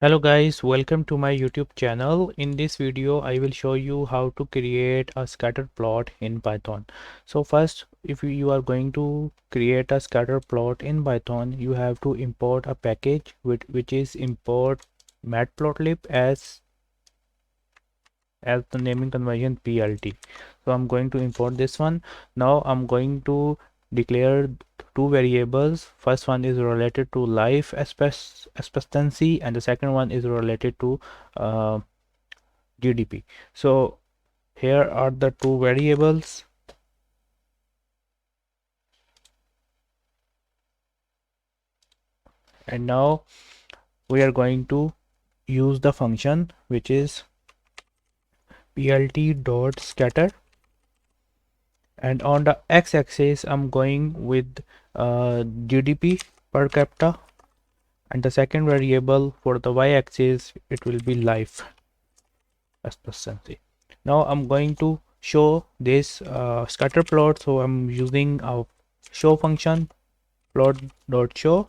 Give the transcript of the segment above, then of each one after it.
Hello guys, welcome to my YouTube channel. In this video I will show you how to create a scatter plot in Python. So first, if you are going to create a scatter plot in Python, you have to import a package which is import matplotlib as the naming convention plt. So I'm going to import this one. Now I'm going to declare two variables. First one is related to life expectancy and the second one is related to GDP. So here are the two variables. And now we are going to use the function which is plt.scatter, and on the x-axis I'm going with GDP per capita, and the second variable for the y-axis it will be life expectancy. Now I'm going to show this scatter plot, so I'm using a show function plot.show,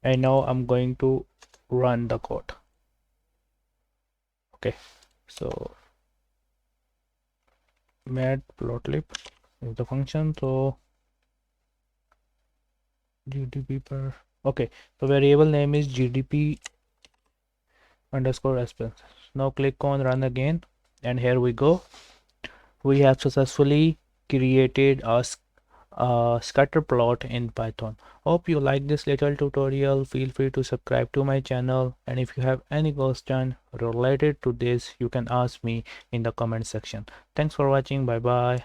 and now I'm going to run the code. Okay, so matplotlib is the function. So GDP per, okay, so variable name is GDP underscore expense. Now click on run again, and here we go. We have successfully created a scatter plot in Python. Hope you like this little tutorial. Feel free to subscribe to my channel, and if you have any question related to this, you can ask me in the comment section. Thanks for watching. Bye bye.